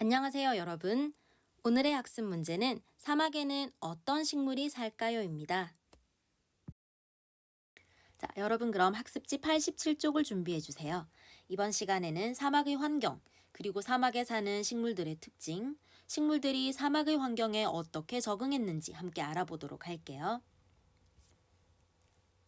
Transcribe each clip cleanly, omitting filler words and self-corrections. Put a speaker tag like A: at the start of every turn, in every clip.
A: 안녕하세요, 여러분. 오늘의 학습 문제는 사막에는 어떤 식물이 살까요?입니다. 자, 여러분 그럼 학습지 87쪽을 준비해 주세요. 이번 시간에는 사막의 환경, 그리고 사막에 사는 식물들의 특징, 식물들이 사막의 환경에 어떻게 적응했는지 함께 알아보도록 할게요.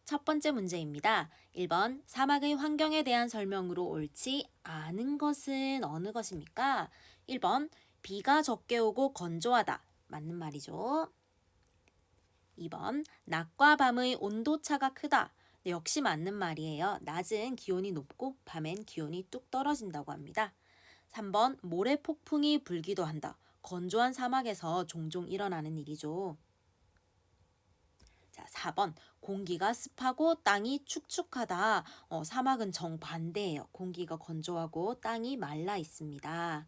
A: 첫 번째 문제입니다. 1번 사막의 환경에 대한 설명으로 옳지 않은 것은 어느 것입니까? 1번 비가 적게 오고 건조하다. 맞는 말이죠. 2번 낮과 밤의 온도차가 크다. 네, 역시 맞는 말이에요. 낮은 기온이 높고 밤엔 기온이 뚝 떨어진다고 합니다. 3번 모래 폭풍이 불기도 한다. 건조한 사막에서 종종 일어나는 일이죠. 자, 4번. 공기가 습하고 땅이 축축하다. 사막은 정반대예요. 공기가 건조하고 땅이 말라 있습니다.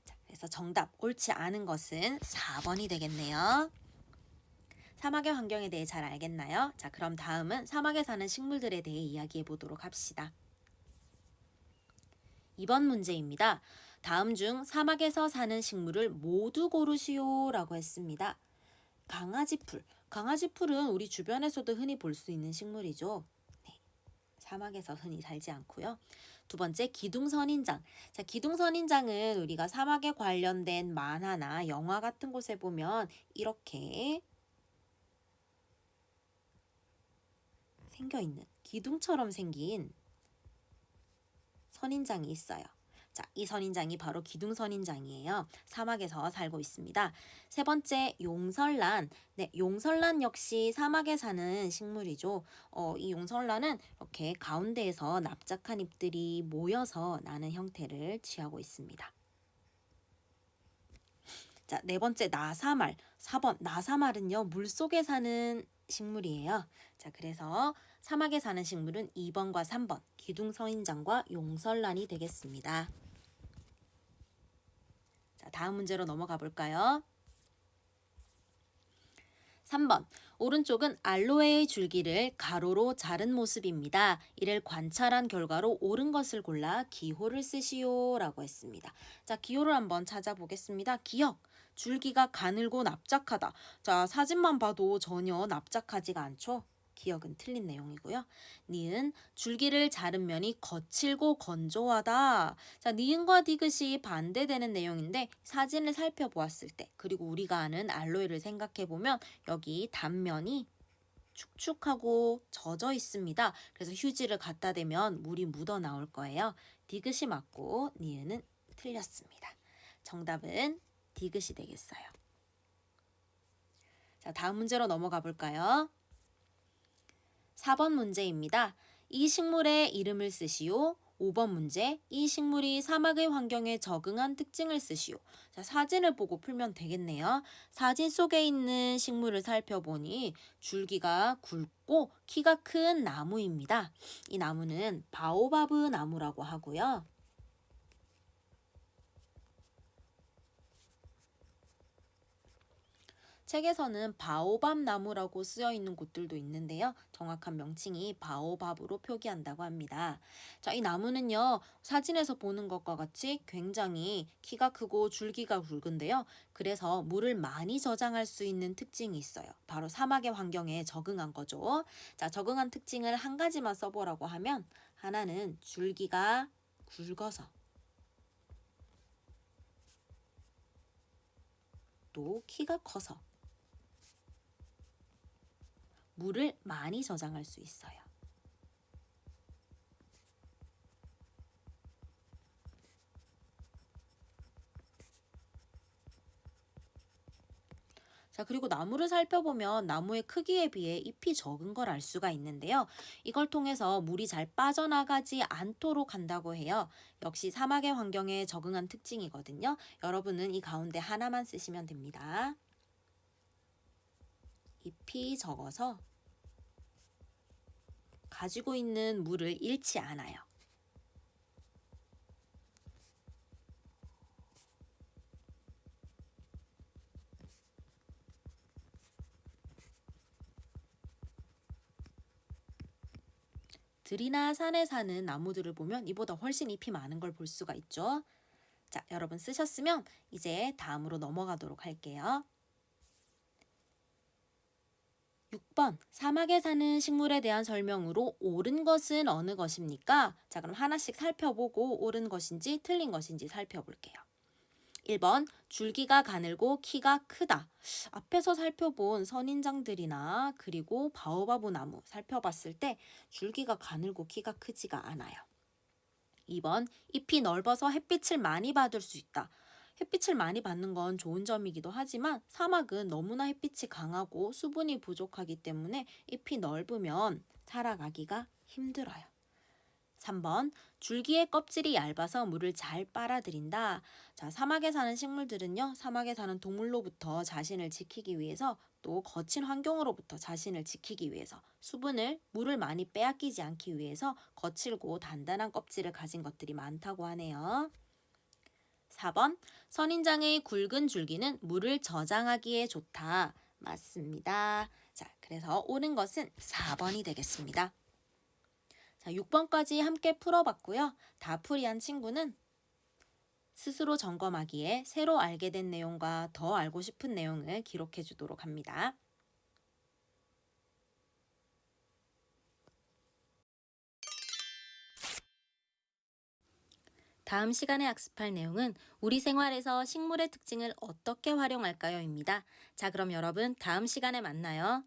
A: 자, 그래서 정답 옳지 않은 것은 4번이 되겠네요. 사막의 환경에 대해 잘 알겠나요? 자, 그럼 다음은 사막에 사는 식물들에 대해 이야기해 보도록 합시다. 2번 문제입니다. 다음 중 사막에서 사는 식물을 모두 고르시오 라고 했습니다. 강아지풀. 강아지풀은 우리 주변에서도 흔히 볼 수 있는 식물이죠. 네, 사막에서 흔히 살지 않고요. 두 번째, 기둥선인장. 자, 기둥선인장은 우리가 사막에 관련된 만화나 영화 같은 곳에 보면 이렇게 생겨있는 기둥처럼 생긴 선인장이 있어요. 자, 이 선인장이 바로 기둥선인장이에요. 사막에서 살고 있습니다. 세 번째, 용설란. 네, 용설란 역시 사막에 사는 식물이죠. 이 용설란은 이렇게 가운데에서 납작한 잎들이 모여서 나는 형태를 취하고 있습니다. 자, 네 번째, 나사말. 4번, 나사말은요, 물속에 사는 식물이에요. 자, 그래서 사막에 사는 식물은 2번과 3번, 기둥서인장과 용설란이 되겠습니다. 자, 다음 문제로 넘어가 볼까요? 3번. 오른쪽은 알로에의 줄기를 가로로 자른 모습입니다. 이를 관찰한 결과로 옳은 것을 골라 기호를 쓰시오 라고 했습니다. 자, 기호를 한번 찾아보겠습니다. 기억. 줄기가 가늘고 납작하다. 자, 사진만 봐도 전혀 납작하지가 않죠? 기억은 틀린 내용이고요. 니은 줄기를 자른 면이 거칠고 건조하다. 자, 니은과 디귿이 반대되는 내용인데 사진을 살펴보았을 때 그리고 우리가 아는 알로에를 생각해 보면 여기 단면이 축축하고 젖어 있습니다. 그래서 휴지를 갖다 대면 물이 묻어 나올 거예요. 디귿이 맞고 니은은 틀렸습니다. 정답은 디귿이 되겠어요. 자, 다음 문제로 넘어가 볼까요? 4번 문제입니다. 이 식물의 이름을 쓰시오. 5번 문제, 이 식물이 사막의 환경에 적응한 특징을 쓰시오. 자, 사진을 보고 풀면 되겠네요. 사진 속에 있는 식물을 살펴보니 줄기가 굵고 키가 큰 나무입니다. 이 나무는 바오바브 나무라고 하고요. 책에서는 바오밥 나무라고 쓰여 있는 곳들도 있는데요. 정확한 명칭이 바오밥으로 표기한다고 합니다. 자, 이 나무는요, 사진에서 보는 것과 같이 굉장히 키가 크고 줄기가 굵은데요. 그래서 물을 많이 저장할 수 있는 특징이 있어요. 바로 사막의 환경에 적응한 거죠. 자, 적응한 특징을 한 가지만 써보라고 하면 하나는 줄기가 굵어서 또 키가 커서 물을 많이 저장할 수 있어요. 자, 그리고 나무를 살펴보면 나무의 크기에 비해 잎이 적은 걸 알 수가 있는데요. 이걸 통해서 물이 잘 빠져나가지 않도록 한다고 해요. 역시 사막의 환경에 적응한 특징이거든요. 여러분은 이 가운데 하나만 쓰시면 됩니다. 잎이 적어서 가지고 있는 물을 잃지 않아요. 들이나 산에 사는 나무들을 보면 이보다 훨씬 잎이 많은 걸 볼 수가 있죠. 자, 여러분 쓰셨으면 이제 다음으로 넘어가도록 할게요. 6번, 사막에 사는 식물에 대한 설명으로 옳은 것은 어느 것입니까? 자, 그럼 하나씩 살펴보고 옳은 것인지 틀린 것인지 살펴볼게요. 1번, 줄기가 가늘고 키가 크다. 앞에서 살펴본 선인장들이나 그리고 바오바브 나무 살펴봤을 때 줄기가 가늘고 키가 크지가 않아요. 2번, 잎이 넓어서 햇빛을 많이 받을 수 있다. 햇빛을 많이 받는 건 좋은 점이기도 하지만 사막은 너무나 햇빛이 강하고 수분이 부족하기 때문에 잎이 넓으면 살아가기가 힘들어요. 3번, 줄기의 껍질이 얇아서 물을 잘 빨아들인다. 자, 사막에 사는 식물들은요, 사막에 사는 동물로부터 자신을 지키기 위해서 또 거친 환경으로부터 자신을 지키기 위해서 물을 많이 빼앗기지 않기 위해서 거칠고 단단한 껍질을 가진 것들이 많다고 하네요. 4번, 선인장의 굵은 줄기는 물을 저장하기에 좋다. 맞습니다. 자, 그래서 옳은 것은 4번이 되겠습니다. 자, 6번까지 함께 풀어봤고요. 다 풀이한 친구는 스스로 점검하기에 새로 알게 된 내용과 더 알고 싶은 내용을 기록해 주도록 합니다. 다음 시간에 학습할 내용은 우리 생활에서 식물의 특징을 어떻게 활용할까요?입니다. 자, 그럼 여러분 다음 시간에 만나요.